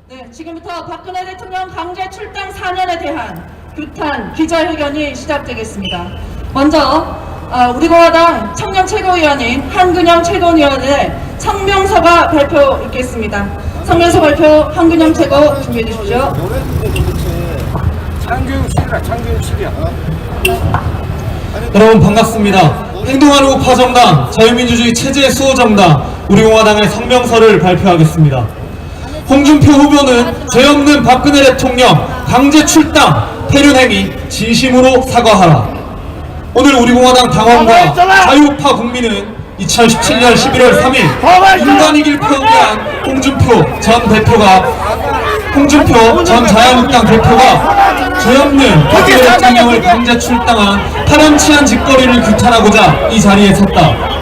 네, 지금부터 박근혜 대통령 강제 출당 4년에 대한 규탄 기자회견이 시작되겠습니다. 먼저 우리공화당 청년 최고위원인 한근영 최고위원의 성명서가 발표 있겠습니다. 성명서 발표 한근영 최고 준비해 주십시오. 창규육실이야. 여러분 반갑습니다. 행동하는 우파정당 자유민주주의 체제 수호정당 우리공화당의 성명서를 발표하겠습니다. 홍준표 후보는 죄 없는 박근혜 대통령 강제 출당 폐륜행위 진심으로 사과하라. 오늘 우리공화당 당원과 자유우파 국민은 2017년 11월 3일 인간이길 포기한 홍준표 전 자유한국당 대표가 죄 없는 박근혜 대통령을 강제 출당한 파렴치한 짓거리를 규탄하고자 이 자리에 섰다.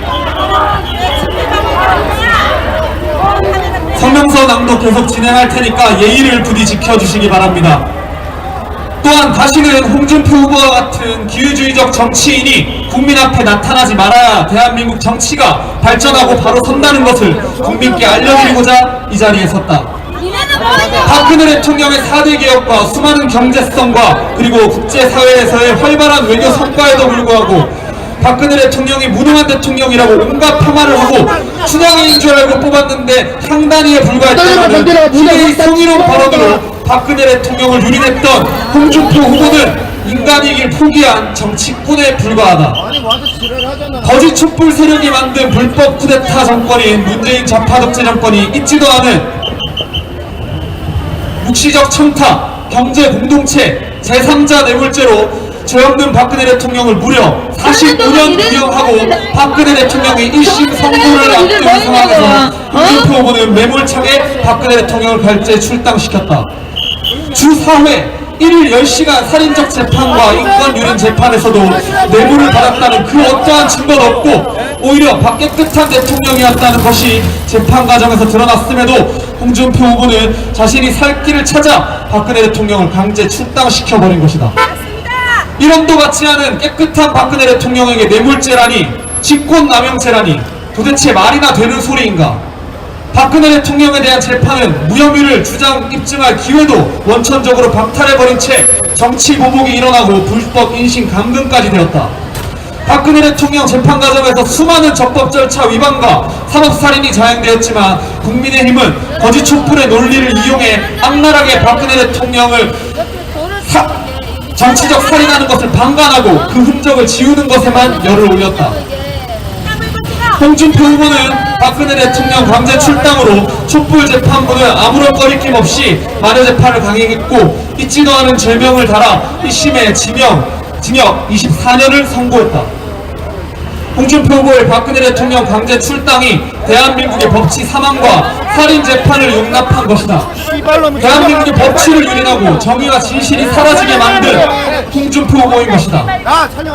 성명서 낭독 계속 진행할 테니까 예의를 부디 지켜주시기 바랍니다. 또한 다시는 홍준표 후보와 같은 기회주의적 정치인이 국민 앞에 나타나지 말아야 대한민국 정치가 발전하고 바로 선다는 것을 국민께 알려드리고자 이 자리에 섰다. 박근혜 대통령의 4대 개혁과 수많은 경제성과 그리고 국제사회에서의 활발한 외교 성과에도 불구하고 박근혜 대통령이 무능한 대통령이라고 온갖 폄하를 하고 춘향이인 줄 알고 뽑았는데 향단위에 불과했다는 기대의 성희롱 발언으로 박근혜 대통령을 유린했던 홍준표 후보는 인간이길 포기한 정치꾼에 불과하다. 거짓 촛불 세력이 만든 불법 쿠데타 정권인 문재인 좌파 독재 정권이 있지도 않은 묵시적 청탁, 경제 공동체, 제3자 뇌물죄로 죄 없는 박근혜 대통령을 무려 45년 구형하고 박근혜 대통령이 1심 선고를 앞둔 상황에서 홍준표 후보는 매몰차게 박근혜 대통령을 강제 출당시켰다. 주 4회 1일 10시간 살인적 재판과 인권유린 재판에서도 뇌물을 받았다는 그 어떠한 증거도 없고 오히려 깨끗한 대통령이었다는 것이 재판 과정에서 드러났음에도 홍준표 후보는 자신이 살 길을 찾아 박근혜 대통령을 강제 출당시켜버린 것이다. 이름도 같지 않은 깨끗한 박근혜 대통령에게 뇌물죄라니, 직권남용죄라니 도대체 말이나 되는 소리인가? 박근혜 대통령에 대한 재판은 무혐의를 입증할 기회도 원천적으로 박탈해버린 채 정치 보복이 일어나고 불법 인신 감금까지 되었다. 박근혜 대통령 재판 과정에서 수많은 적법 절차 위반과 산업살인이 자행되었지만 국민의힘은 거짓 촛불의 논리를 이용해 악랄하게 박근혜 대통령을 정치적 살인하는 것을 방관하고 그 흔적을 지우는 것에만 열을 올렸다. 홍준표 후보는 박근혜 대통령 강제 출당으로 촛불 재판부는 아무런 거리낌 없이 만여 재판을 강행했고 있지도 않은 죄명을 달아 1심에 징역 24년을 선고했다. 홍준표 후보의 박근혜 대통령 강제 출당이 대한민국의 법치 사망과 살인 재판을 용납한 것이다. 대한민국의 법치를 유린하고 정의와 진실이 사라지게 만든 홍준표 후보인 것이다.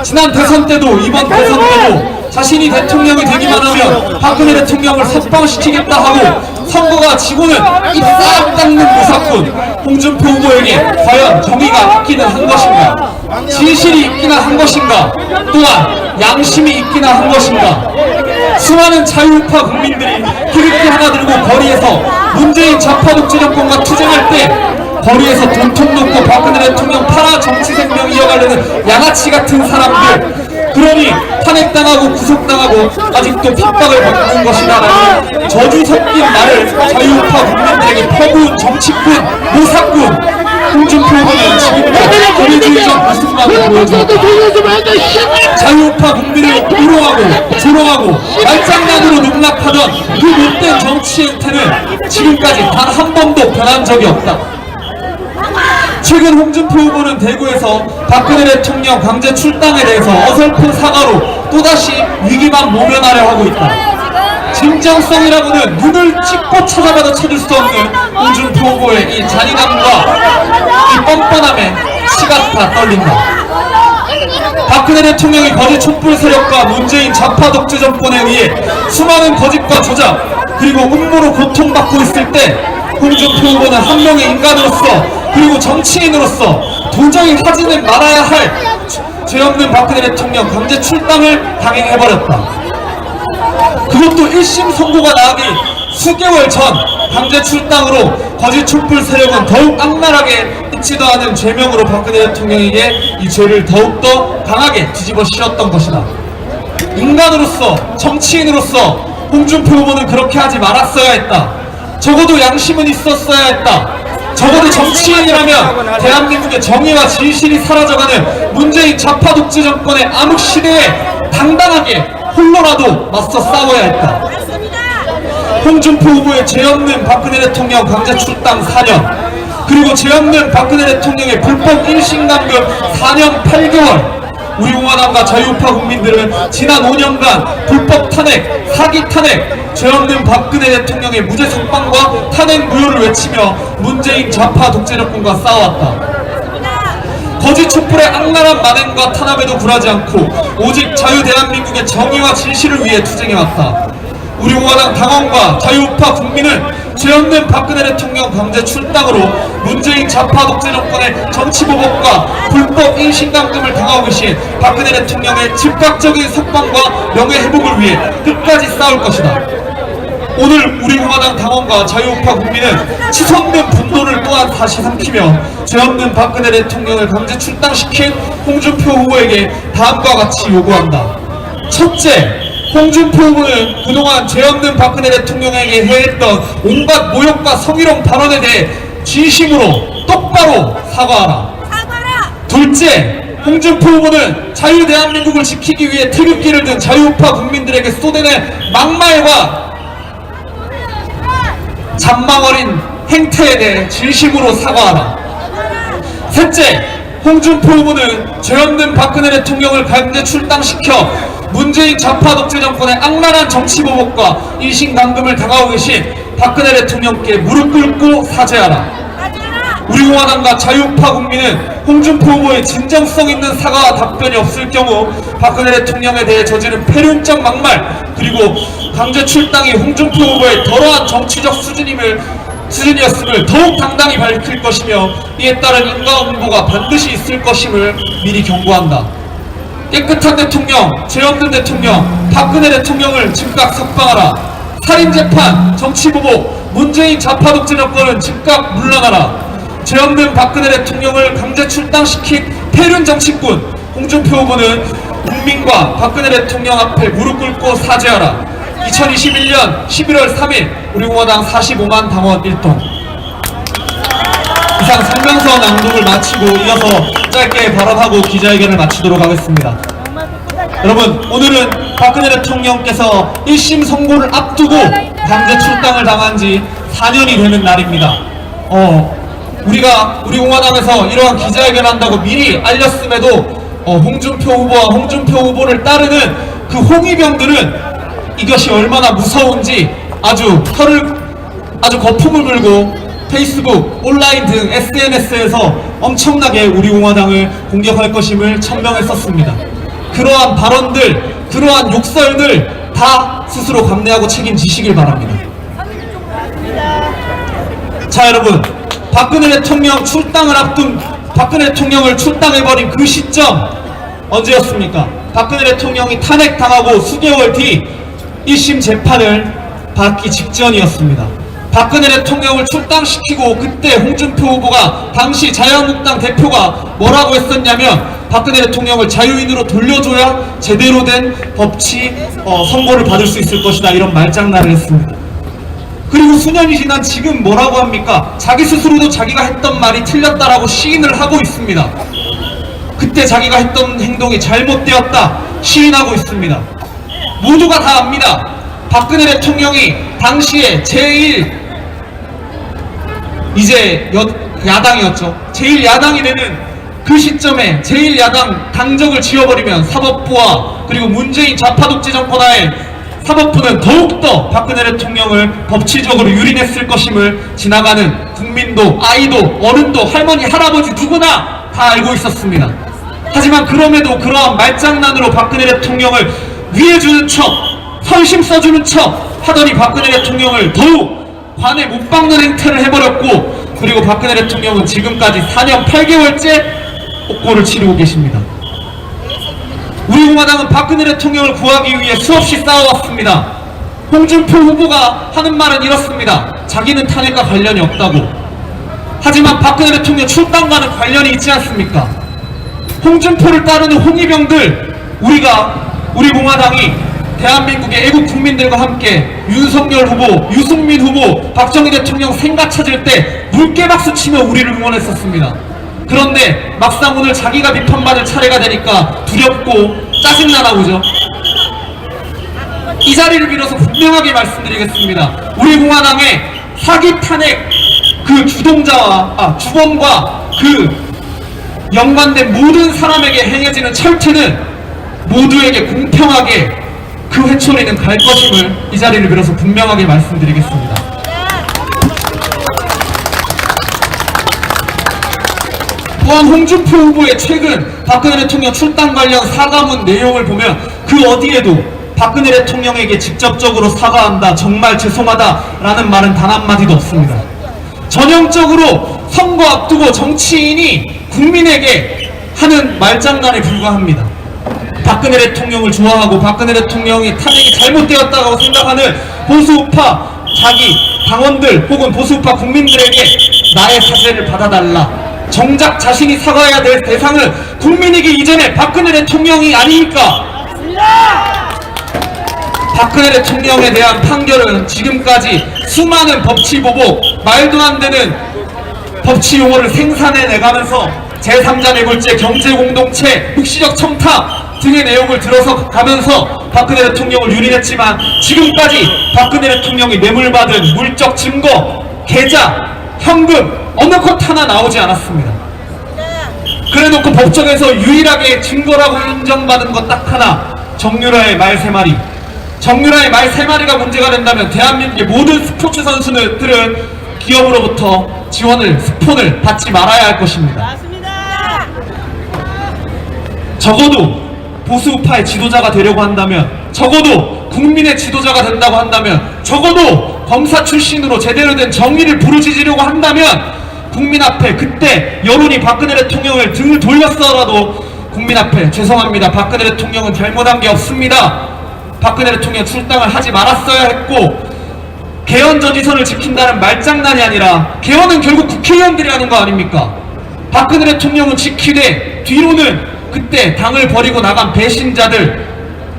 지난 대선 때도 이번 대선 때도 자신이 대통령이 되기만 하면 박근혜 대통령을 석방시키겠다 하고 선거가 지고는 입싹 닦는 무사꾼 홍준표 후보에게 과연 정의가 있기는 한 것인가? 진실이 있기는 한 것인가? 또한 양심이 있기는 한 것인가? 수많은 자유우파 국민들이 태극기 하나 들고 거리에서 문재인 좌파 독재 정권과 투쟁할 때 거리에서 돈통 놓고 박근혜 대통령 팔아 정치 생명 이어가려는 양아치 같은 사람들, 그러니 탄핵당하고 구속당하고 아직도 핍박을 받는 것이다라는 저주 섞인 말을 자유우파 국민들에게 퍼부은 정치꾼, 모사꾼 홍준표 후보는 지금도 거리주의적 모습만을 보여주었다. 자유우파 국민을 우롱하고 조롱하고 말장난으로 농락하던 그 못된 정치 행태는 지금까지 단 한 번도 변한 적이 없다. 최근 홍준표 후보는 대구에서 박근혜 대통령 강제 출당에 대해서 어설픈 사과로 또다시 위기만 모면하려 하고 있다. 진정성이라고는 눈을 찍고 찾아봐도 찾을 수 없는 홍준표 후보의 이 잔인함과 이 뻔뻔함에 치가 다 떨린다. 박근혜 대통령이 거짓 촛불 세력과 문재인 좌파 독재 정권에 의해 수많은 거짓과 조작 그리고 음모로 고통받고 있을 때 홍준표 후보는 한 명의 인간으로서 그리고 정치인으로서 도저히 하지는 말아야 할 죄 없는 박근혜 대통령 강제 출당을 강행해버렸다. 그것도 1심 선고가 나기 수개월 전 강제 출당으로 거짓 촛불 세력은 더욱 악랄하게 잊지도 않은 죄명으로 박근혜 대통령에게 이 죄를 더욱더 강하게 뒤집어 씌웠던 것이다. 인간으로서, 정치인으로서 홍준표 후보는 그렇게 하지 말았어야 했다. 적어도 양심은 있었어야 했다. 적어도 정치인이라면 대한민국의 정의와 진실이 사라져가는 문재인 좌파 독재 정권의 암흑 시대에 당당하게 홀로라도 맞서 싸워야 했다. 홍준표 후보의 죄 없는 박근혜 대통령 강제 출당 4년, 그리고 죄 없는 박근혜 대통령의 불법 일신감금 4년 8개월, 우리 공화당과 자유우파 국민들은 지난 5년간 불법 탄핵, 사기 탄핵, 죄 없는 박근혜 대통령의 무죄 석방과 탄핵 무효를 외치며 문재인 좌파 독재 정권과 싸워왔다. 거짓 촛불의 악랄한 만행과 탄압에도 굴하지 않고 오직 자유 대한민국의 정의와 진실을 위해 투쟁해왔다. 우리 공화당 당원과 자유우파 국민은 죄 없는 박근혜 대통령 강제 출당으로 문재인 좌파 독재 정권의 정치보복과 불법 인신감금을 당하고 계신 박근혜 대통령의 즉각적인 석방과 명예회복을 위해 끝까지 싸울 것이다. 오늘 우리 공화당 당원과 자유우파 국민은 치솟는 분노를 또한 다시 삼키며 죄 없는 박근혜 대통령을 강제 출당시킨 홍준표 후보에게 다음과 같이 요구한다. 첫째, 홍준표 후보는 그동안 죄 없는 박근혜 대통령에게 해했던 온갖 모욕과 성희롱 발언에 대해 진심으로 똑바로 사과하라. 둘째, 홍준표 후보는 자유 대한민국을 지키기 위해 태극기를 든 자유우파 국민들에게 쏟아낸 막말과 잔망 어린 행태에 대해 진심으로 사과하라. 셋째, 홍준표 후보는 죄 없는 박근혜 대통령을 강제 출당시켜 문재인 좌파 독재 정권의 악랄한 정치보복과 인신감금을 당하고 계신 박근혜 대통령께 무릎 꿇고 사죄하라. 우리 공화당과 자유우파 국민은 홍준표 후보의 진정성 있는 사과와 답변이 없을 경우 박근혜 대통령에 대해 저지른 폐륜적 막말, 그리고 강제 출당이 홍준표 후보의 더러한 정치적 수준이었음을 더욱 당당히 밝힐 것이며 이에 따른 인과응보가 반드시 있을 것임을 미리 경고한다. 깨끗한 대통령, 죄 없는 대통령, 박근혜 대통령을 즉각 석방하라. 살인재판, 정치보복, 문재인 좌파 독재 정권은 즉각 물러나라. 죄 없는 박근혜 대통령을 강제 출당시킨 폐륜 정치꾼 홍준표 후보는 국민과 박근혜 대통령 앞에 무릎 꿇고 사죄하라. 2021년 11월 3일 우리 공화당 45만 당원 1동. 이상 성명서 낭독을 마치고 이어서 짧게 발언하고 기자회견을 마치도록 하겠습니다. 여러분, 오늘은 박근혜 대통령께서 1심 선고를 앞두고 강제 출당을 당한 지 4년이 되는 날입니다. 우리 공화당에서 이러한 기자회견을 한다고 미리 알렸음에도 홍준표 후보와 홍준표 후보를 따르는 그 홍위병들은 이것이 얼마나 무서운지 아주 거품을 불고 페이스북, 온라인 등 SNS에서 엄청나게 우리 공화당을 공격할 것임을 천명했었습니다. 그러한 발언들, 그러한 욕설들 다 스스로 감내하고 책임지시길 바랍니다. 자, 여러분, 박근혜 대통령 출당을 앞둔 박근혜 대통령을 출당해버린 그 시점 언제였습니까? 박근혜 대통령이 탄핵당하고 수개월 뒤 1심 재판을 받기 직전이었습니다. 박근혜 대통령을 출당시키고 그때 홍준표 후보가 당시 자유한국당 대표가 뭐라고 했었냐면 박근혜 대통령을 자유인으로 돌려줘야 제대로 된 법치 선고를 받을 수 있을 것이다, 이런 말장난을 했습니다. 그리고 수년이 지난 지금 뭐라고 합니까? 자기 스스로도 자기가 했던 말이 틀렸다라고 시인을 하고 있습니다. 그때 자기가 했던 행동이 잘못되었다 시인하고 있습니다. 모두가 다 압니다. 박근혜 대통령이 당시에 야당이었죠. 제1야당이 되는 그 시점에 제1야당 당적을 지워버리면 사법부와 그리고 문재인 좌파 독재 정권 하에 사법부는 더욱더 박근혜 대통령을 법치적으로 유린했을 것임을 지나가는 국민도, 아이도, 어른도, 할머니, 할아버지 누구나 다 알고 있었습니다. 하지만 그럼에도 그러한 말장난으로 박근혜 대통령을 위해주는 척, 선심 써주는 척 하더니 박근혜 대통령을 더욱 관에 못 박는 행태를 해버렸고, 그리고 박근혜 대통령은 지금까지 4년 8개월째 옥고를 치르고 계십니다. 우리 공화당은 박근혜 대통령을 구하기 위해 수없이 싸워왔습니다. 홍준표 후보가 하는 말은 이렇습니다. 자기는 탄핵과 관련이 없다고. 하지만 박근혜 대통령 출당과는 관련이 있지 않습니까? 홍준표를 따르는 홍위병들, 우리 공화당이 대한민국의 애국 국민들과 함께 윤석열 후보, 유승민 후보, 박정희 대통령 생가 찾을 때 물개박수 치며 우리를 응원했었습니다. 그런데 막상 오늘 자기가 비판받을 차례가 되니까 두렵고 짜증나나 보죠. 이 자리를 빌어서 분명하게 말씀드리겠습니다. 우리 공화당의 사기 탄핵 그 주범과 그 연관된 모든 사람에게 행해지는 철퇴는 모두에게 공평하게 그 회초리는 갈 것임을 이 자리를 빌어서 분명하게 말씀드리겠습니다. 또한 홍준표 후보의 최근 박근혜 대통령 출당 관련 사과문 내용을 보면 그 어디에도 박근혜 대통령에게 직접적으로 사과한다, 정말 죄송하다 라는 말은 단 한마디도 없습니다. 전형적으로 선거 앞두고 정치인이 국민에게 하는 말장난에 불과합니다. 박근혜 대통령을 좋아하고 박근혜 대통령이 탄핵이 잘못되었다고 생각하는 보수우파 자기 당원들 혹은 보수우파 국민들에게 나의 사죄를 받아달라. 정작 자신이 사과해야 될 대상은 국민이기 이전에 박근혜 대통령이 아닙니까? 박근혜 대통령에 대한 판결은 지금까지 수많은 법치보복, 말도 안 되는 법치 용어를 생산해내가면서 제3자 매골죄, 경제공동체, 묵시적 청탁 등의 내용을 들어서 가면서 박근혜 대통령을 유린했지만 지금까지 박근혜 대통령이 뇌물받은 물적 증거, 계좌, 현금 어느 것 하나 나오지 않았습니다. 그래놓고 법정에서 유일하게 증거라고 인정받은 것 딱 하나, 정유라의 말 3마리. 정유라의 말 3마리가 문제가 된다면 대한민국의 모든 스포츠 선수들은 기업으로부터 지원을, 스폰을 받지 말아야 할 것입니다. 맞습니다. 적어도 보수우파의 지도자가 되려고 한다면, 적어도 국민의 지도자가 된다고 한다면, 적어도 검사 출신으로 제대로 된 정의를 부르짖으려고 한다면 국민 앞에 그때 여론이 박근혜 대통령을 등을 돌렸어라도 국민 앞에 죄송합니다. 박근혜 대통령은 잘못한 게 없습니다. 박근혜 대통령 출당을 하지 말았어야 했고 개헌 저지선을 지킨다는 말장난이 아니라 개헌은 결국 국회의원들이 하는 거 아닙니까? 박근혜 대통령은 지키되 뒤로는 그때 당을 버리고 나간 배신자들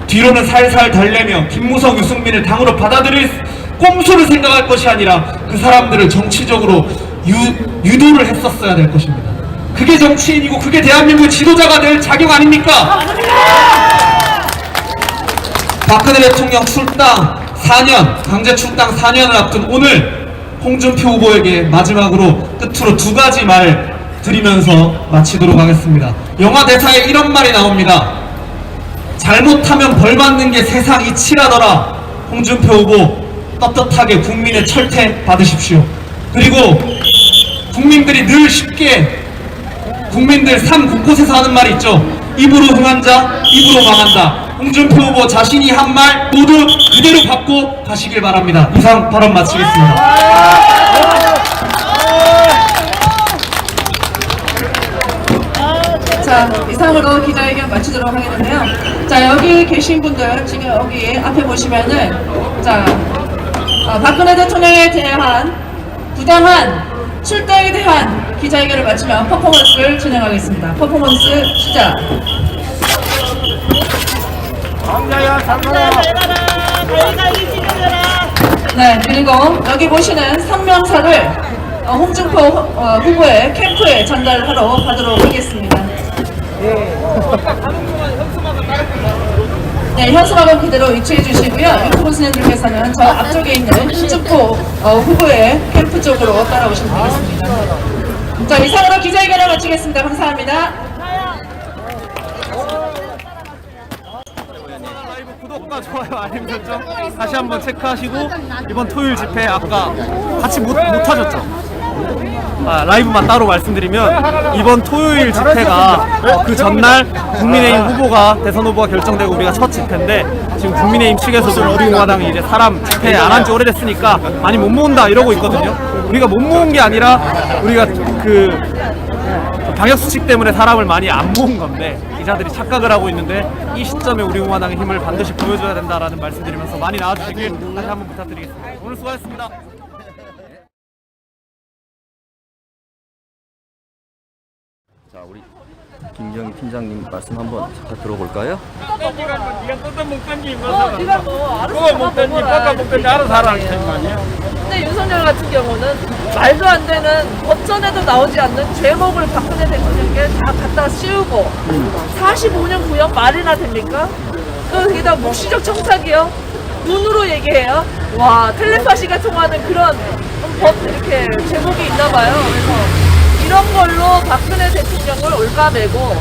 뒤로는 살살 달래며 김무성, 유승민을 당으로 받아들일 꼼수를 생각할 것이 아니라 그 사람들을 정치적으로 유도를 했었어야 될 것입니다. 그게 정치인이고 그게 대한민국의 지도자가 될 자격 아닙니까? 박근혜 대통령 출당 4년, 강제 출당 4년을 앞둔 오늘 홍준표 후보에게 마지막으로 끝으로 2가지 말 드리면서 마치도록 하겠습니다. 영화 대사에 이런 말이 나옵니다. 잘못하면 벌받는 게 세상 이치라더라. 홍준표 후보 떳떳하게 국민의 철퇴 받으십시오. 그리고 국민들이 늘 쉽게 국민들 삶 곳곳에서 하는 말이 있죠. 입으로 흥한 자 입으로 망한다. 홍준표 후보 자신이 한 말 모두 그대로 받고 가시길 바랍니다. 이상 발언 마치겠습니다. 자, 이상으로 기자회견 마치도록 하겠는데요. 자, 여기 계신 분들 지금 여기 앞에 보시면은 자, 박근혜 대통령에 대한 부당한 출당에 대한 기자회견을 마치면 퍼포먼스를 진행하겠습니다. 퍼포먼스 시작. 네, 그리고 여기 보시는 성명서를 홍준표 후보의 캠프에 전달하러 가도록 하겠습니다. 네, 현수막은 그대로 위치해 주시고요. 유튜브 선생님들께서는 저 앞쪽에 있는 홍준표 후보의 캠프 쪽으로 따라오시면 되겠습니다. 자, 이상으로 기자회견을 마치겠습니다. 감사합니다. 구독과 좋아요, 알림 설정 다시 한번 체크하시고 이번 토요일 집회 아까 같이 못 하셨죠? 라이브만 따로 말씀드리면 이번 토요일 집회가 그 전날 국민의힘 후보가 대선 후보가 결정되고 우리가 첫 집회인데 지금 국민의힘 측에서도 우리 공화당이 이제 사람 집회 안 한 지 오래됐으니까 많이 못 모은다 이러고 있거든요. 우리가 못 모은 게 아니라 우리가 그 방역수칙 때문에 사람을 많이 안 모은 건데 이 기자들이 착각을 하고 있는데 이 시점에 우리 공화당의 힘을 반드시 보여줘야 된다라는 말씀드리면서 많이 나와주시길 다시 한번 부탁드리겠습니다. 오늘 수고하셨습니다. 자, 우리 김정희 팀장님 말씀 한번 잠깐 들어볼까요? 네가 뜯어먹든지 네가 뭐 알아서 그거 먹든지 볶아 먹든지 알아서 하라는 거 아니야? 근데 윤석열 같은 경우는 말도 안 되는 법전에도 나오지 않는 죄목을 박근혜 대통령께 다 갖다 씌우고 45년 구형 말이나 됩니까? 또 거기다 묵시적 청탁이요? 눈으로 얘기해요? 와, 텔레파시가 통하는 그런 법 이렇게 제목이 있나 봐요. 그래서 이런 걸로 박근혜 대통령을 올가매고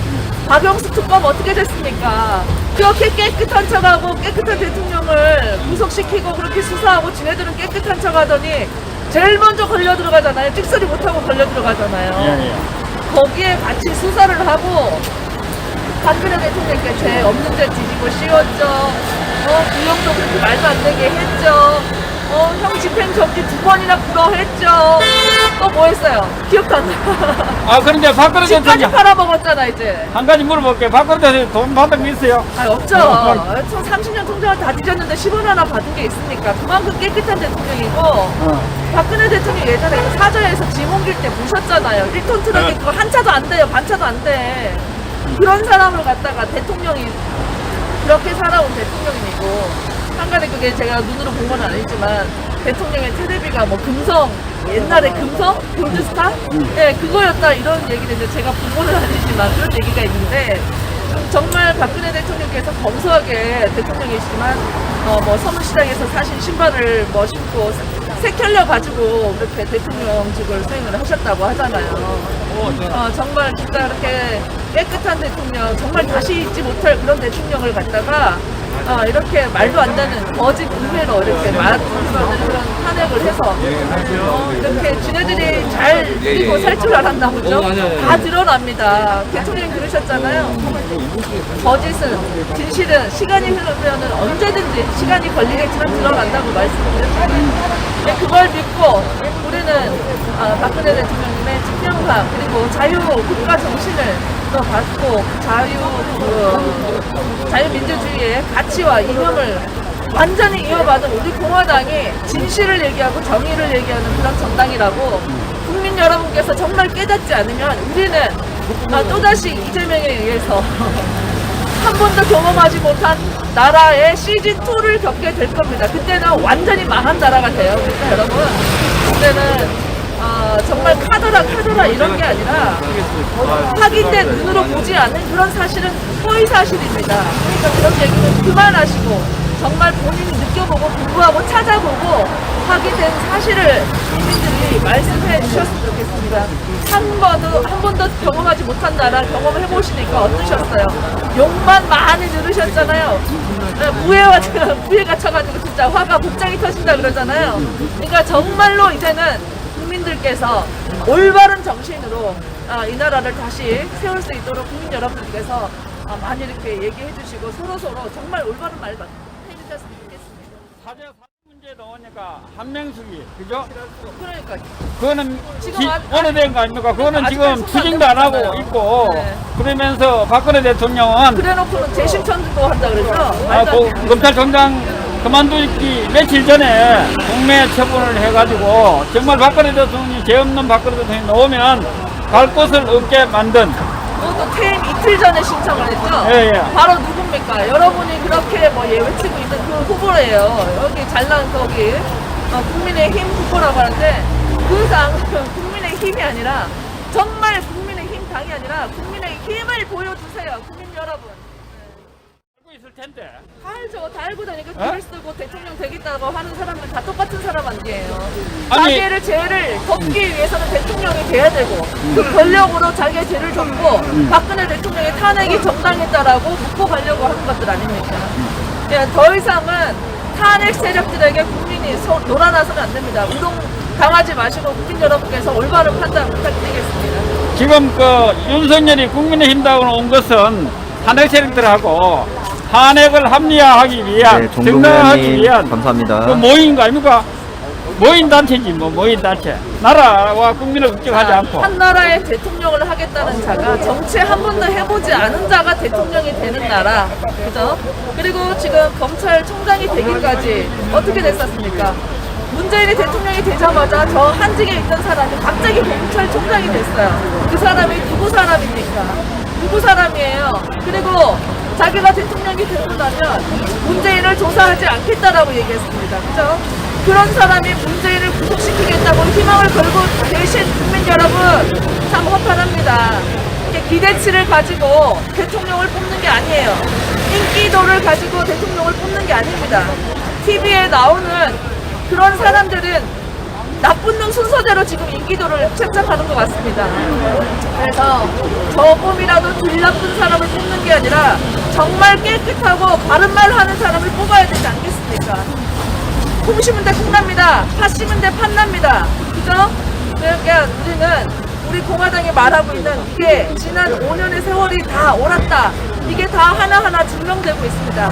박영수 특검 어떻게 됐습니까? 그렇게 깨끗한 척하고 깨끗한 대통령을 구속시키고 그렇게 수사하고 지네들은 깨끗한 척하더니 제일 먼저 걸려 들어가잖아요. 찍소리 못하고 걸려 들어가잖아요. 거기에 같이 수사를 하고 박근혜 대통령께 죄 없는 데 뒤집어 씌웠죠. 구형도 그렇게 말도 안 되게 했죠. 형 집행정지 2번이나 불허했죠. 또 뭐 했어요? 기억도 안 나. 아 그런데 박근혜 집까지 대통령 팔아먹었잖아 이제. 한 가지 물어볼게. 박근혜 대통령 돈 받은 거 있어요? 아니 없죠. 총 30년 통장을 다 뒤졌는데 10원 하나 받은 게 있습니까? 그만큼 깨끗한 대통령이고 박근혜 대통령 예전에 사저에서 짐 옮길 때 보셨잖아요. 1톤 트럭에 그거 한 차도 안 돼요. 반 차도 안 돼. 그런 사람을 갖다가 대통령이 그렇게 살아온 대통령이고 한 가지 그게 제가 눈으로 본 건 아니지만 대통령의 테레비가 뭐 금성 옛날에 금성? 골드스타? 네 그거였다 이런 얘기를 했는데 제가 본 거는 아니지만 그런 얘기가 있는데 정말 박근혜 대통령께서 검소하게 대통령이시지만 뭐 서문시장에서 사신 신발을 뭐 신고 색혈려 가지고 그렇게 대통령직을 수행을 하셨다고 하잖아요. 정말 진짜 이렇게 깨끗한 대통령 정말 다시 잊지 못할 그런 대통령을 갖다가 이렇게 말도 안 되는 거짓 의회로 이렇게 말하는 그런 탄핵을 해서 이렇게 지네들이 잘 이기고 살 줄 알았나 보죠. 다 드러납니다. 대통령이 그러셨잖아요. 거짓은 진실은 시간이 흐르면 언제든지 시간이 걸리겠지만 드러난다고 말씀드렸잖아요. 그걸 믿고 우리는 박근혜 대통령님의 집념과 그리고 자유 국가 정신을 또 받고 자유민주주의의 가치와 이념을 완전히 이어받은 우리 공화당이 진실을 얘기하고 정의를 얘기하는 그런 정당이라고 국민 여러분께서 정말 깨닫지 않으면 우리는 또다시 이재명에 의해서 한 번도 경험하지 못한 나라의 시즌2를 겪게 될 겁니다. 그때는 완전히 망한 나라가 돼요. 그러니까 여러분, 그때는 정말 카더라 이런 게 아니라 확인된 눈으로 보지 않은 그런 사실은 허위 사실입니다. 그러니까 그런 얘기는 그만하시고 정말 본인이 느껴보고 공부하고 찾아보고 확인된 사실을 국민들이 말씀해 주셨으면 좋겠습니다. 한 번도 경험하지 못한 나라 경험을 해보시니까 어떠셨어요? 욕만 많이 들으셨잖아요. 부해가 쳐가지고 진짜 화가 복장이 터진다 그러잖아요. 그러니까 정말로 이제는 국민들께서 올바른 정신으로 이 나라를 다시 세울 수 있도록 국민 여러분들께서 많이 이렇게 얘기해 주시고 서로서로 정말 올바른 말 해주셨으면 좋겠습니다. 사제 문제 나오니까 한명숙이 그죠? 그러니까 그거는 지금 오래된 거 아닙니까? 그거는 아직까지 지금 수사 안 추징도 안 하고 됐잖아요. 있고 네. 그러면서 박근혜 대통령은 그래놓고는 재심 청구도 한다 그래서 말도 안 돼. 검찰총장 그만두기 며칠 전에 공매 처분을 해가지고 정말 박근혜 대통령이 죄 없는 박근혜 대통령이 나오면 갈 곳을 없게 만든 그것도 퇴임 이틀 전에 신청을 했죠? 예. 바로 누굽니까? 여러분이 그렇게 뭐 외치고 있는 그 후보래요. 여기 잘난 거기 국민의힘 후보라고 하는데 그 당 국민의힘이 아니라 정말 국민의힘 당이 아니라 국민의힘을 보여주세요. 국민 여러분. 알고 있을 텐데 다 알죠. 다 알고 다니까 글을 쓰고 대통령 되겠다고 하는 사람들 다 똑같은 사람 아니에요. 아니- 자기의 죄를 덮기 위해서는 대통령이 돼야 되고 그 권력으로 자기의 죄를 덮고 박근혜 대통령의 탄핵이 정당했다라고 묻고 가려고 하는 것들 아닙니까? 더 이상은 탄핵 세력들에게 국민이 놀아나서는 안 됩니다. 우동 당하지 마시고 국민 여러분께서 올바른 판단 부탁드리겠습니다. 지금 그 윤석열이 국민의힘당으로 온 것은 탄핵 세력들하고 탄핵을 합리화하기 위한, 네, 정당화하기 종동의원님 위한 감사합니다. 그 모임인 거 아닙니까? 모인단체지 뭐 모인단체. 나라와 국민을 걱정하지 않고. 한 나라의 대통령을 하겠다는 자가 정치 한 번도 해보지 않은 자가 대통령이 되는 나라, 그죠? 그리고 지금 검찰총장이 되기까지 어떻게 됐었습니까? 문재인이 대통령이 되자마자 저 한직에 있던 사람이 갑자기 검찰총장이 됐어요. 그 사람이 누구 사람입니까? 누구 사람이에요? 그리고 자기가 대통령이 되고 나면 문재인을 조사하지 않겠다라고 얘기했습니다. 그죠? 그런 사람이 문재인을 구속시키겠다고 희망을 걸고 계신 국민 여러분, 참 허탈합니다. 이게 기대치를 가지고 대통령을 뽑는 게 아니에요. 인기도를 가지고 대통령을 뽑는 게 아닙니다. TV에 나오는 그런 사람들은 나쁜 놈 순서대로 지금 인기도를 채점하는 것 같습니다. 그래서 저 꼼이라도 덜 나쁜 사람을 뽑는 게 아니라 정말 깨끗하고 바른 말 하는 사람을 뽑아야 되지 않겠습니까? 콩 심은 데 콩납니다. 팥 심은 데 팥납니다. 그죠? 그러니까 우리는 우리 공화당이 말하고 있는 이게 지난 5년의 세월이 다 옳았다. 이게 다 하나하나 증명되고 있습니다.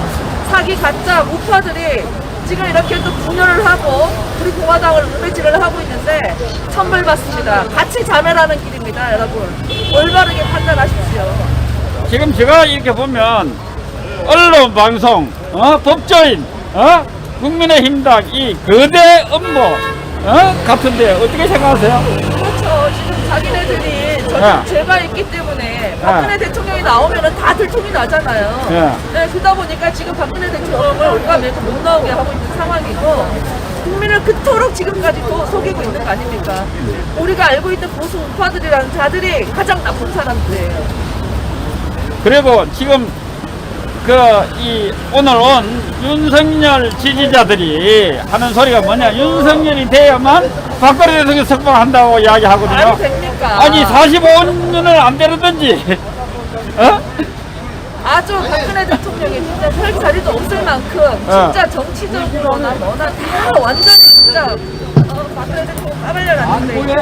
사기 가짜 우파들이 지금 이렇게 또 분열을 하고 우리 공화당을 우매질을 하고 있는데 천벌받습니다. 같이 자멸하는 길입니다, 여러분. 올바르게 판단하십시오. 지금 제가 이렇게 보면 언론 방송, 법조인, 국민의힘당 이 거대 업무 같은데 어떻게 생각하세요? 그렇죠. 지금 자기네들이 저는 죄가 있기 때문에 박근혜 대통령이 나오면은 다 들통이 나잖아요. 네, 그러다 보니까 지금 박근혜 대통령을 올가매고 못 나오게 하고 있는 상황이고 국민을 그토록 지금까지 또 속이고 있는 거 아닙니까? 우리가 알고 있는 보수 우파들이라는 자들이 가장 나쁜 사람들이에요. 그리고 지금 오늘 온 윤석열 지지자들이 하는 소리가 뭐냐? 윤석열이 돼야만 박근혜 대통령 석방한다고 이야기하거든요. 말이 됩니까? 아니 45년을 안 되려든지. 아주 박근혜 대통령이 진짜 설 자리도 없을 만큼 진짜 정치적으로나 뭐나 다 완전히 진짜 박근혜 대통령 까발려놨는데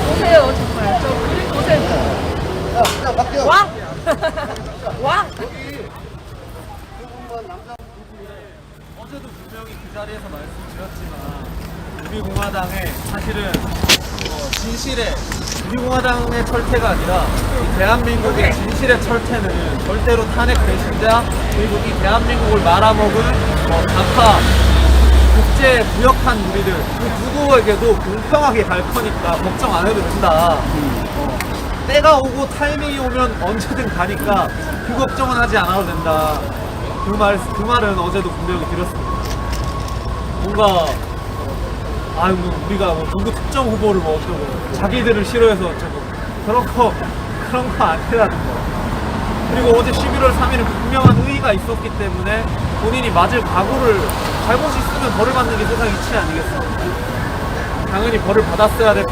보세요 정말 저 그림 보세요. 왕! 왕! 어제도 분명히 그 자리에서 말씀드렸지만 우리 공화당의 사실은 진실의 우리 공화당의 철퇴가 아니라 이 대한민국의 진실의 철퇴는 절대로 탄핵 배신자 그리고 이 대한민국을 말아먹은 좌파 국제 무역한 우리들 그 누구에게도 공평하게 갈 거니까 걱정 안 해도 된다. 때가 오고 타이밍이 오면 언제든 가니까 그 걱정은 하지 않아도 된다. 그 말은 어제도 분명히 드렸습니다. 뭔가 우리가 누구 특정 후보를 어쩌고 자기들을 싫어해서 어쩌고 그런 거 아니라는 거. 그리고 어제 11월 3일은 분명한 의의가 있었기 때문에 본인이 맞을 각오를 잘못이 있으면 벌을 받는 게 세상 이치 아니겠습니까? 당연히 벌을 받았어야 됐고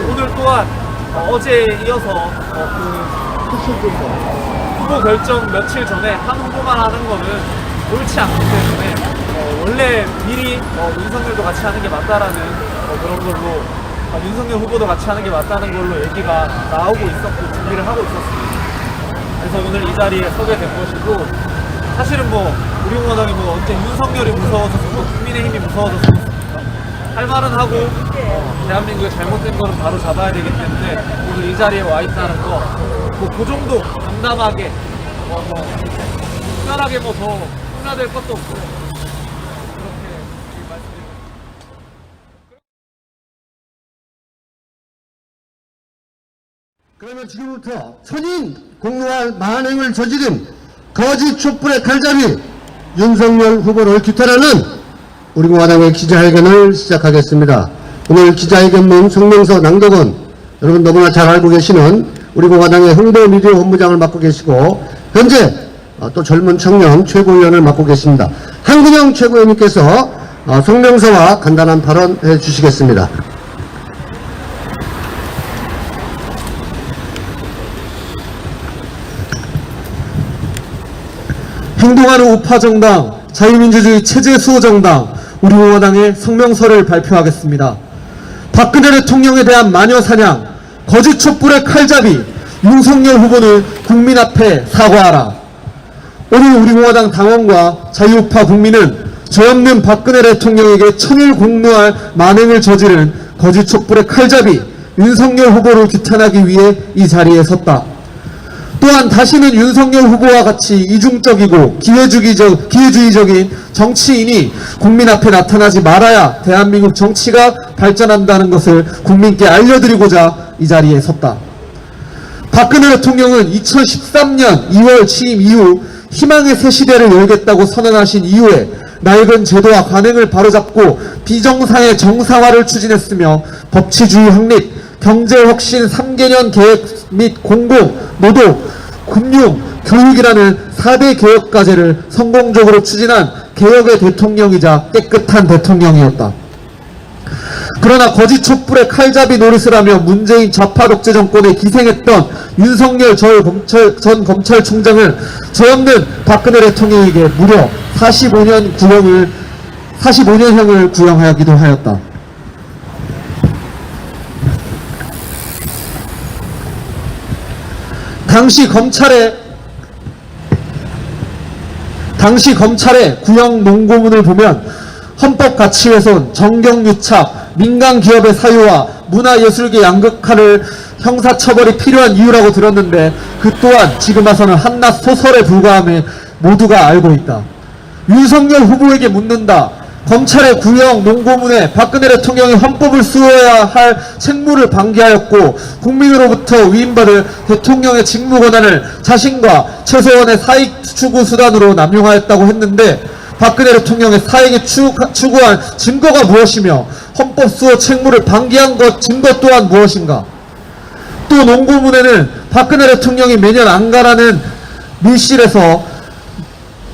오늘 또한 어제에 이어서 후보 결정 며칠 전에 한 후보만 하는 거는 옳지 않기 때문에 원래 미리 윤석열도 같이 하는 게 맞다라는 그런 걸로 윤석열 후보도 같이 하는 게 맞다는 걸로 얘기가 나오고 있었고 준비를 하고 있었습니다. 그래서 오늘 이 자리에 서게 된 것이고 사실은 우리 공화당이 언제 윤석열이 무서워서 국민의힘이 무서워서 할 말은 하고 대한민국에 잘못된 거는 바로 잡아야 되기 때문에 오늘 이 자리에 와 있다는 거 그 정도 담담하게 특별하게 더 흥나될 것도 없고 그렇게 말씀드립니다. 그러면 지금부터 천인 공로할 만행을 저지른 거짓 촛불의 칼잡이 윤석열 후보를 규탄하는 우리 공화당의 기자회견을 시작하겠습니다. 오늘 기자회견문 성명서 낭독은 여러분 너무나 잘 알고 계시는 우리 공화당의 홍보미디어 본부장을 맡고 계시고 현재 또 젊은 청년 최고위원을 맡고 계십니다. 한근영 최고위원님께서 성명서와 간단한 발언해 주시겠습니다. 행동하는 우파정당, 자유민주주의 체제수호정당, 우리 공화당의 성명서를 발표하겠습니다. 박근혜 대통령에 대한 마녀사냥, 거짓 촛불의 칼잡이, 윤석열 후보는 국민 앞에 사과하라. 오늘 우리공화당 당원과 자유우파 국민은 죄 없는 박근혜 대통령에게 천일 공노할 만행을 저지른 거짓 촛불의 칼잡이 윤석열 후보를 규탄하기 위해 이 자리에 섰다. 또한 다시는 윤석열 후보와 같이 이중적이고 기회주의적인 정치인이 국민 앞에 나타나지 말아야 대한민국 정치가 발전한다는 것을 국민께 알려드리고자 이 자리에 섰다. 박근혜 대통령은 2013년 2월 취임 이후 희망의 새 시대를 열겠다고 선언하신 이후에 낡은 제도와 관행을 바로잡고 비정상의 정상화를 추진했으며 법치주의 확립, 경제혁신 3개년 계획 및 공공, 노동, 금융, 교육이라는 4대 개혁과제를 성공적으로 추진한 개혁의 대통령이자 깨끗한 대통령이었다. 그러나 거짓 촛불의 칼잡이 노릇을 하며 문재인 좌파 독재 정권에 기생했던 윤석열 전 검찰총장을 죄 없는 박근혜 대통령에게 무려 45년형을 구형하기도 하였다. 당시 검찰의 구형 논고문을 보면 헌법가치훼손, 정경유착, 민간기업의 사유와 문화예술계 양극화를 형사처벌이 필요한 이유라고 들었는데 그 또한 지금 와서는 한낱 소설에 불과함에 모두가 알고 있다. 윤석열 후보에게 묻는다. 검찰의 구형 논고문에 박근혜 대통령이 헌법을 쓰어야 할 책무를 방기하였고 국민으로부터 위임받을 대통령의 직무 권한을 자신과 최소한의 사익 추구 수단으로 남용하였다고 했는데 박근혜 대통령의 사익이 추구한 증거가 무엇이며 헌법 수호 책무를 방기한 증거 또한 무엇인가? 또 논고문에는 박근혜 대통령이 매년 안가라는 밀실에서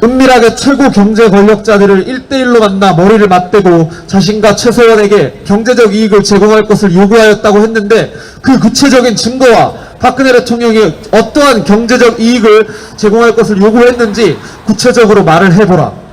은밀하게 최고 경제 권력자들을 1대1로 만나 머리를 맞대고 자신과 최소원에게 경제적 이익을 제공할 것을 요구하였다고 했는데 그 구체적인 증거와 박근혜 대통령이 어떠한 경제적 이익을 제공할 것을 요구했는지 구체적으로 말을 해보라.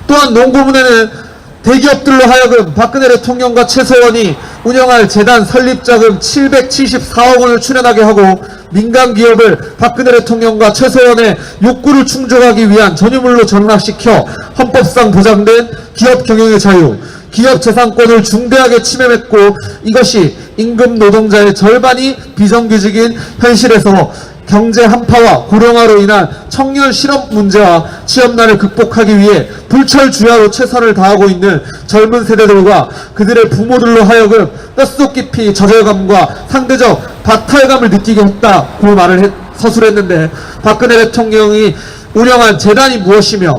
또한 논고문에는 대기업들로 하여금 박근혜 대통령과 최소원이 운영할 재단 설립자금 774억 원을 출연하게 하고 민간기업을 박근혜 대통령과 최소원의 욕구를 충족하기 위한 전유물로 전락시켜 헌법상 보장된 기업 경영의 자유, 기업 재산권을 중대하게 침해했고 이것이 임금 노동자의 절반이 비정규직인 현실에서 경제 한파와 고령화로 인한 청년 실업 문제와 취업난을 극복하기 위해 불철주야로 최선을 다하고 있는 젊은 세대들과 그들의 부모들로 하여금 뼛속 깊이 좌절감과 상대적 박탈감을 느끼게 했다고 서술했는데 박근혜 대통령이 운영한 재단이 무엇이며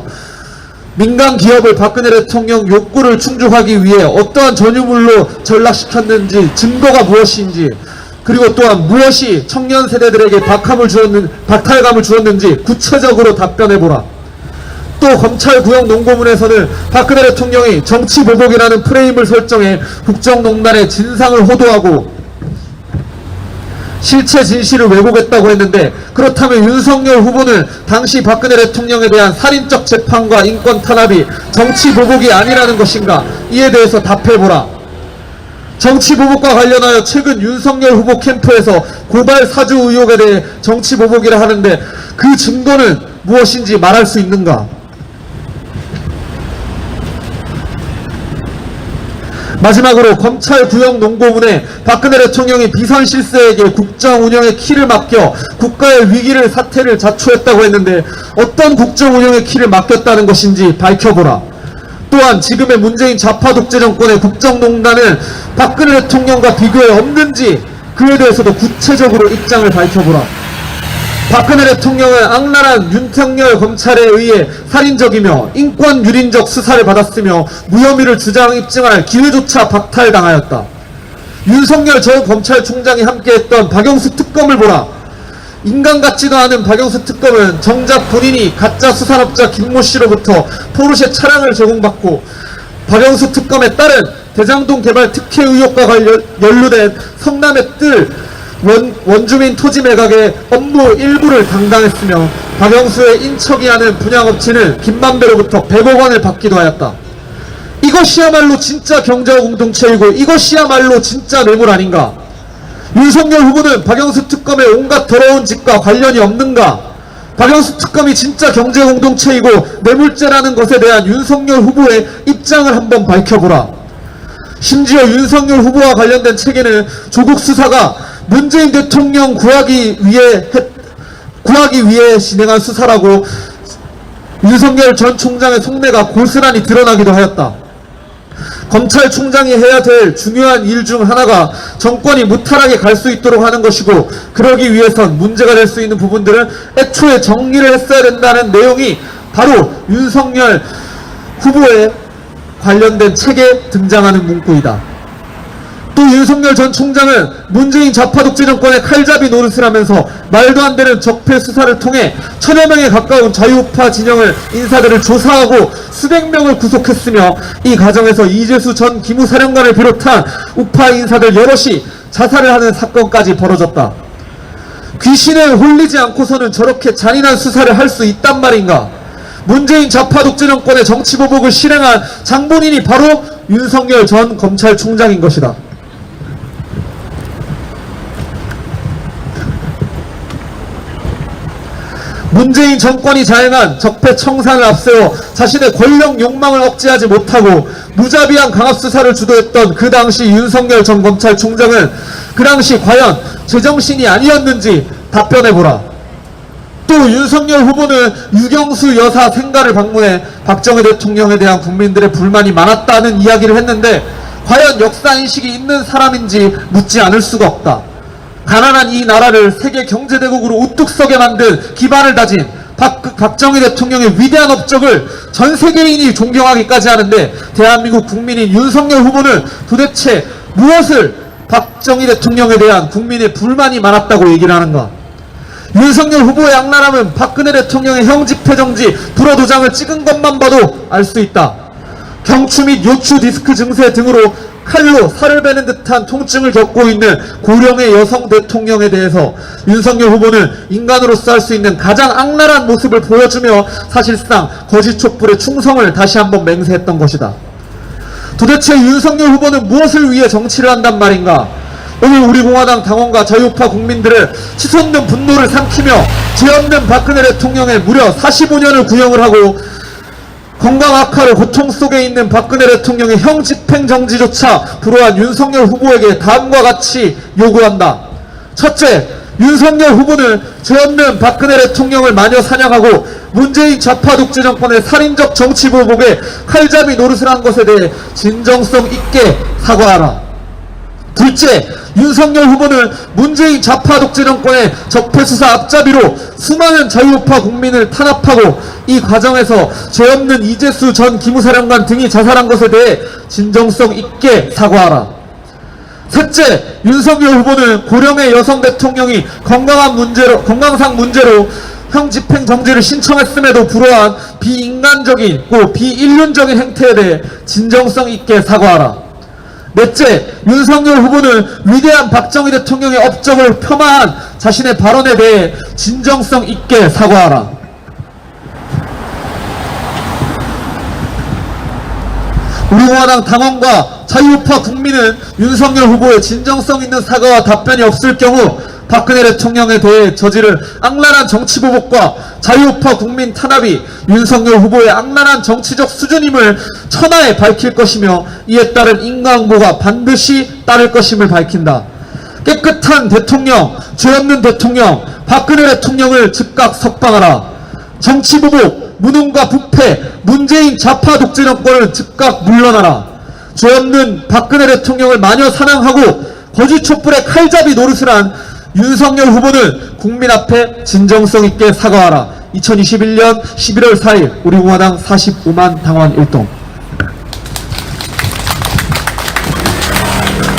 민간 기업을 박근혜 대통령 욕구를 충족하기 위해 어떠한 전유물로 전락시켰는지 증거가 무엇인지 그리고 또한 무엇이 청년 세대들에게 박탈감을 주었는지 구체적으로 답변해보라. 또 검찰 구형 논고문에서는 박근혜 대통령이 정치보복이라는 프레임을 설정해 국정농단의 진상을 호도하고 실체 진실을 왜곡했다고 했는데 그렇다면 윤석열 후보는 당시 박근혜 대통령에 대한 살인적 재판과 인권 탄압이 정치보복이 아니라는 것인가? 이에 대해서 답해보라. 정치보복과 관련하여 최근 윤석열 후보 캠프에서 고발 사주 의혹에 대해 정치보복이라 하는데 그 증거는 무엇인지 말할 수 있는가? 마지막으로 검찰 구형 논고문에 박근혜 대통령이 비선 실세에게 국정 운영의 키를 맡겨 국가의 위기를 사태를 자초했다고 했는데 어떤 국정 운영의 키를 맡겼다는 것인지 밝혀보라. 또한 지금의 문재인 좌파 독재 정권의 국정농단은 박근혜 대통령과 비교해 없는지 그에 대해서도 구체적으로 입장을 밝혀보라. 박근혜 대통령은 악랄한 윤석열 검찰에 의해 살인적이며 인권유린적 수사를 받았으며 무혐의를 입증할 기회조차 박탈당하였다. 윤석열 전 검찰총장이 함께했던 박영수 특검을 보라. 인간 같지도 않은 박영수 특검은 정작 본인이 가짜 수산업자 김모 씨로부터 포르쉐 차량을 제공받고 박영수 특검에 따른 대장동 개발 특혜 의혹과 연루된 성남의 뜰 원주민 토지 매각의 업무 일부를 담당했으며 박영수의 인척이 하는 분양업체는 김만배로부터 100억 원을 받기도 하였다. 이것이야말로 진짜 경제와 공동체이고 이것이야말로 진짜 뇌물 아닌가? 윤석열 후보는 박영수 특검의 온갖 더러운 짓과 관련이 없는가? 박영수 특검이 진짜 경제 공동체이고 뇌물죄라는 것에 대한 윤석열 후보의 입장을 한번 밝혀보라. 심지어 윤석열 후보와 관련된 책에는 조국 수사가 문재인 대통령 구하기 위해 진행한 수사라고 윤석열 전 총장의 속내가 고스란히 드러나기도 하였다. 검찰총장이 해야 될 중요한 일 중 하나가 정권이 무탈하게 갈 수 있도록 하는 것이고, 그러기 위해선 문제가 될 수 있는 부분들은 애초에 정리를 했어야 된다는 내용이 바로 윤석열 후보에 관련된 책에 등장하는 문구이다. 또 윤석열 전 총장은 문재인 좌파 독재 정권의 칼잡이 노릇을 하면서 말도 안 되는 적폐 수사를 통해 1000여 명에 가까운 자유우파 진영을 인사들을 조사하고 수백 명을 구속했으며, 이 과정에서 이재수 전 기무사령관을 비롯한 우파 인사들 여럿이 자살을 하는 사건까지 벌어졌다. 귀신에 홀리지 않고서는 저렇게 잔인한 수사를 할 수 있단 말인가? 문재인 좌파 독재 정권의 정치보복을 실행한 장본인이 바로 윤석열 전 검찰총장인 것이다. 문재인 정권이 자행한 적폐 청산을 앞세워 자신의 권력 욕망을 억제하지 못하고 무자비한 강압수사를 주도했던 그 당시 윤석열 전 검찰총장은 그 당시 과연 제정신이 아니었는지 답변해보라. 또 윤석열 후보는 유경수 여사 생가를 방문해 박정희 대통령에 대한 국민들의 불만이 많았다는 이야기를 했는데, 과연 역사인식이 있는 사람인지 묻지 않을 수가 없다. 가난한 이 나라를 세계 경제대국으로 우뚝 서게 만든 기반을 다진 박정희 대통령의 위대한 업적을 전 세계인이 존경하기까지 하는데, 대한민국 국민인 윤석열 후보는 도대체 무엇을 박정희 대통령에 대한 국민의 불만이 많았다고 얘기를 하는가? 윤석열 후보의 악랄함은 박근혜 대통령의 형집회정지 불어도장을 찍은 것만 봐도 알 수 있다. 경추 및 요추 디스크 증세 등으로 칼로 살을 베는 듯한 통증을 겪고 있는 고령의 여성 대통령에 대해서 윤석열 후보는 인간으로서 할 수 있는 가장 악랄한 모습을 보여주며 사실상 거짓 촛불의 충성을 다시 한번 맹세했던 것이다. 도대체 윤석열 후보는 무엇을 위해 정치를 한단 말인가? 오늘 우리 공화당 당원과 자유우파 국민들을 치솟는 분노를 삼키며 죄 없는 박근혜 대통령의 무려 45년을 구형을 하고 건강 악화로 고통 속에 있는 박근혜 대통령의 형 집행정지조차 불허한 윤석열 후보에게 다음과 같이 요구한다. 첫째, 윤석열 후보는 죄 없는 박근혜 대통령을 마녀 사냥하고 문재인 좌파 독재 정권의 살인적 정치 보복에 칼잡이 노릇을 한 것에 대해 진정성 있게 사과하라. 둘째, 윤석열 후보는 문재인 좌파 독재 정권의 적폐수사 앞잡이로 수많은 자유우파 국민을 탄압하고 이 과정에서 죄 없는 이재수 전 기무사령관 등이 자살한 것에 대해 진정성 있게 사과하라. 셋째, 윤석열 후보는 고령의 여성 대통령이 건강상 문제로 형 집행정지를 신청했음에도 불허한 비인간적이고 비인륜적인 행태에 대해 진정성 있게 사과하라. 넷째, 윤석열 후보는 위대한 박정희 대통령의 업적을 폄하한 자신의 발언에 대해 진정성 있게 사과하라. 우리 공화당 당원과 자유우파 국민은 윤석열 후보의 진정성 있는 사과와 답변이 없을 경우 박근혜 대통령에 대해 저지를 악랄한 정치보복과 자유우파 국민 탄압이 윤석열 후보의 악랄한 정치적 수준임을 천하에 밝힐 것이며, 이에 따른 인과응보가 반드시 따를 것임을 밝힌다. 깨끗한 대통령, 죄 없는 대통령 박근혜 대통령을 즉각 석방하라. 정치보복, 무능과 부패, 문재인 좌파 독재 정권을 즉각 물러나라. 죄 없는 박근혜 대통령을 마녀 사냥하고 거짓 촛불의 칼잡이 노릇을 한 윤석열 후보는 국민 앞에 진정성 있게 사과하라. 2021년 11월 4일 우리 공화당 45만 당원 일동.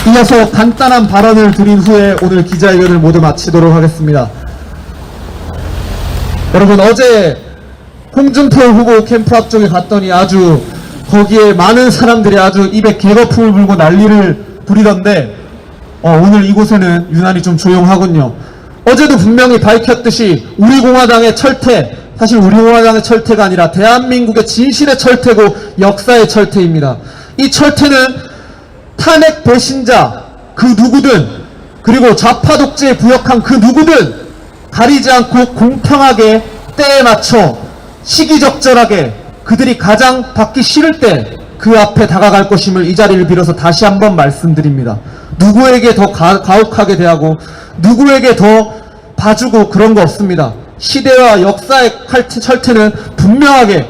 이어서 간단한 발언을 드린 후에 오늘 기자회견을 모두 마치도록 하겠습니다. 여러분, 어제 홍준표 후보 캠프 앞쪽에 갔더니 아주 거기에 많은 사람들이 아주 입에 개거품을 불고 난리를 부리던데, 오늘 이곳에는 유난히 좀 조용하군요. 어제도 분명히 밝혔듯이 우리 공화당의 철퇴, 사실 우리 공화당의 철퇴가 아니라 대한민국의 진실의 철퇴고 역사의 철퇴입니다. 이 철퇴는 탄핵 배신자 그 누구든, 그리고 좌파 독재에 부역한 그 누구든 가리지 않고 공평하게 때에 맞춰 시기적절하게 그들이 가장 받기 싫을 때 그 앞에 다가갈 것임을 이 자리를 빌어서 다시 한번 말씀드립니다. 누구에게 더 가혹하게 대하고 누구에게 더 봐주고 그런 거 없습니다. 시대와 역사의 철퇴는 분명하게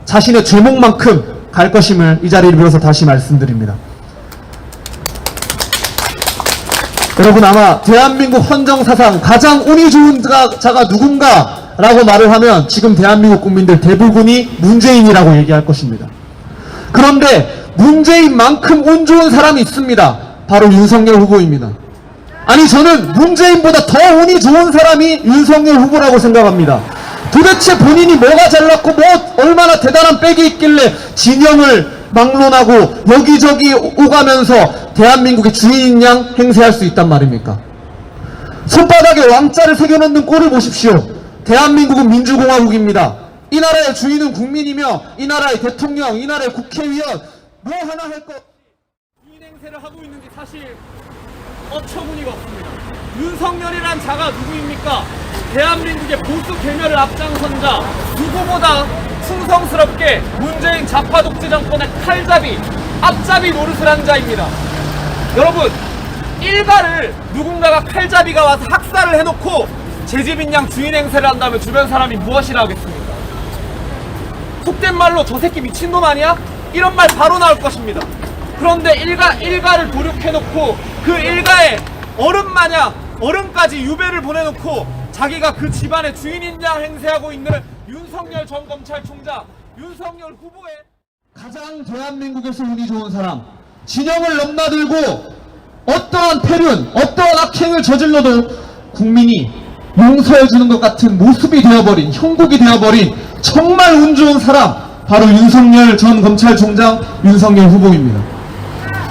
자신의 죄목만큼 갈 것임을 이 자리를 빌어서 다시 말씀드립니다. 여러분, 아마 대한민국 헌정사상 가장 운이 좋은 자가 누군가 라고 말을 하면 지금 대한민국 국민들 대부분이 문재인이라고 얘기할 것입니다. 그런데 문재인만큼 운 좋은 사람이 있습니다. 바로 윤석열 후보입니다. 아니, 저는 문재인보다 더 운이 좋은 사람이 윤석열 후보라고 생각합니다. 도대체 본인이 뭐가 잘났고 뭐 얼마나 대단한 백이 있길래 진영을 막론하고 여기저기 오가면서 대한민국의 주인인 양 행세할 수 있단 말입니까? 손바닥에 왕자를 새겨놓는 꼴을 보십시오. 대한민국은 민주공화국입니다. 이 나라의 주인은 국민이며 이 나라의 대통령, 이 나라의 국회의원 뭐 하나 할 거 주인 행세를 하고 있는지 사실 어처구니가 없습니다. 윤석열이란 자가 누구입니까? 대한민국의 보수 개멸을 앞장선 자, 누구보다 충성스럽게 문재인 좌파 독재 정권의 칼잡이, 앞잡이 노릇을 한 자입니다. 여러분, 일가를 누군가가 칼잡이가 와서 학살을 해놓고 제 집인 양 주인 행세를 한다면 주변 사람이 무엇이라 하겠습니까? 속된 말로 저 새끼 미친놈 아니야? 이런 말 바로 나올 것입니다. 그런데 일가를 도륙해놓고 그 일가의 어른마냥 어른까지 유배를 보내놓고 자기가 그 집안의 주인인 양 행세하고 있는 윤석열 전 검찰총장, 윤석열 후보의 가장 대한민국에서 운이 좋은 사람, 진영을 넘나들고 어떠한 폐륜, 어떠한 악행을 저질러도 국민이 용서해주는 것 같은 모습이 되어버린, 형국이 되어버린 정말 운 좋은 사람, 바로 윤석열 전 검찰총장, 윤석열 후보입니다.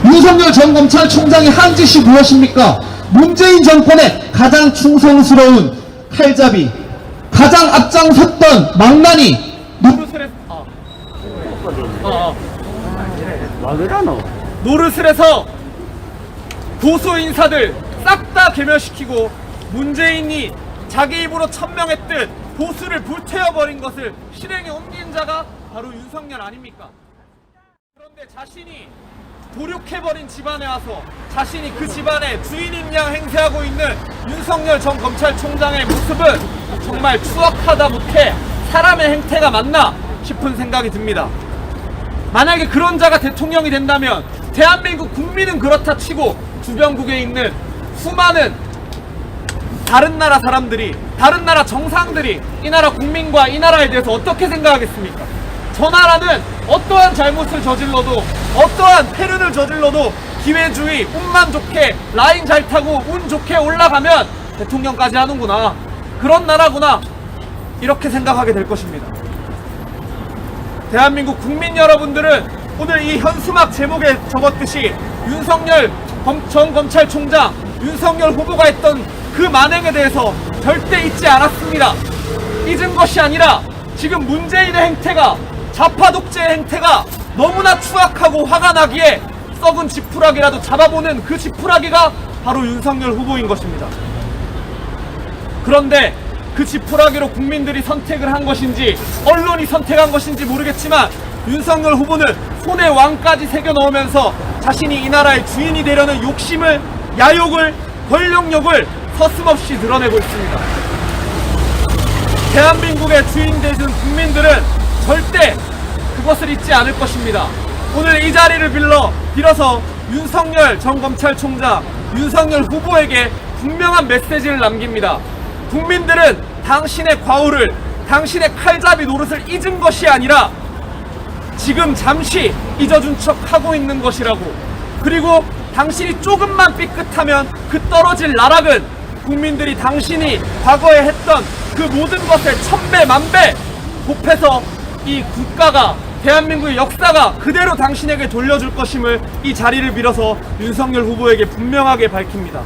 윤석열 전 검찰총장이 한 짓이 무엇입니까? 문재인 정권의 가장 충성스러운 칼잡이, 가장 앞장섰던 망나니, 노릇을 해서 보수 인사들 싹 다 개멸시키고 문재인이 자기 입으로 천명했듯 보수를 불태워버린 것을 실행에 옮긴 자가 바로 윤석열 아닙니까? 그런데 자신이 도륙해버린 집안에 와서 자신이 그 집안의 주인인 양 행세하고 있는 윤석열 전 검찰총장의 모습은 정말 추악하다 못해 사람의 행태가 맞나 싶은 생각이 듭니다. 만약에 그런 자가 대통령이 된다면 대한민국 국민은 그렇다 치고 주변국에 있는 수많은 다른 나라 사람들이, 다른 나라 정상들이 이 나라 국민과 이 나라에 대해서 어떻게 생각하겠습니까? 저 나라는 어떠한 잘못을 저질러도, 어떠한 폐륜을 저질러도 기회주의, 운만 좋게, 라인 잘 타고 운 좋게 올라가면 대통령까지 하는구나, 그런 나라구나, 이렇게 생각하게 될 것입니다. 대한민국 국민 여러분들은 오늘 이 현수막 제목에 적었듯이 윤석열 전 검찰총장, 윤석열 후보가 했던 그 만행에 대해서 절대 잊지 않았습니다. 잊은 것이 아니라 지금 문재인의 행태가, 좌파 독재의 행태가 너무나 추악하고 화가 나기에 썩은 지푸라기라도 잡아보는 그 지푸라기가 바로 윤석열 후보인 것입니다. 그런데 그 지푸라기로 국민들이 선택을 한 것인지 언론이 선택한 것인지 모르겠지만 윤석열 후보는 손에 왕까지 새겨 넣으면서 자신이 이 나라의 주인이 되려는 욕심을, 야욕을, 권력욕을 서슴없이 드러내고 있습니다. 대한민국의 주인 되신 국민들은 절대 그것을 잊지 않을 것입니다. 오늘 이 자리를 빌어서 윤석열 전 검찰총장, 윤석열 후보에게 분명한 메시지를 남깁니다. 국민들은 당신의 과오를, 당신의 칼잡이 노릇을 잊은 것이 아니라 지금 잠시 잊어준 척 하고 있는 것이라고, 그리고 당신이 조금만 삐끗하면 그 떨어질 나락은 국민들이 당신이 과거에 했던 그 모든 것을 천배 만배 곱해서 이 국가가, 대한민국의 역사가 그대로 당신에게 돌려줄 것임을 이 자리를 빌어서 윤석열 후보에게 분명하게 밝힙니다.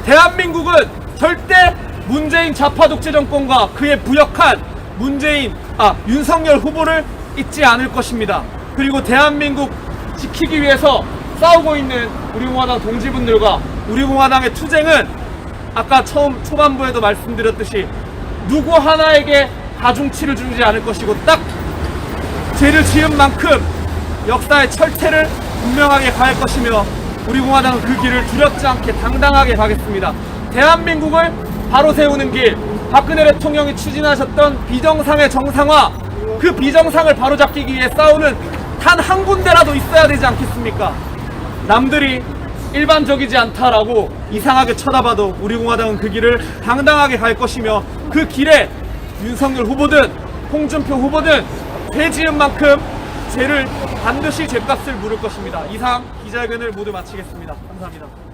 대한민국은 절대 문재인 좌파 독재 정권과 그의 부역한 윤석열 후보를 잊지 않을 것입니다. 그리고 대한민국 지키기 위해서 싸우고 있는 우리 공화당 동지분들과 우리 공화당의 투쟁은 아까 초반부에도 말씀드렸듯이 누구 하나에게 가중치를 주지 않을 것이고 딱 죄를 지은 만큼 역사의 철퇴를 분명하게 가할 것이며 우리 공화당은 그 길을 두렵지 않게 당당하게 가겠습니다. 대한민국을 바로 세우는 길, 박근혜 대통령이 추진하셨던 비정상의 정상화, 그 비정상을 바로잡기 위해 싸우는 단 한 군데라도 있어야 되지 않겠습니까? 남들이 일반적이지 않다라고 이상하게 쳐다봐도 우리 공화당은 그 길을 당당하게 갈 것이며 그 길에 윤석열 후보든 홍준표 후보든 죄 지은 만큼 죄를 반드시 죄값을 물을 것입니다. 이상 기자회견을 모두 마치겠습니다. 감사합니다.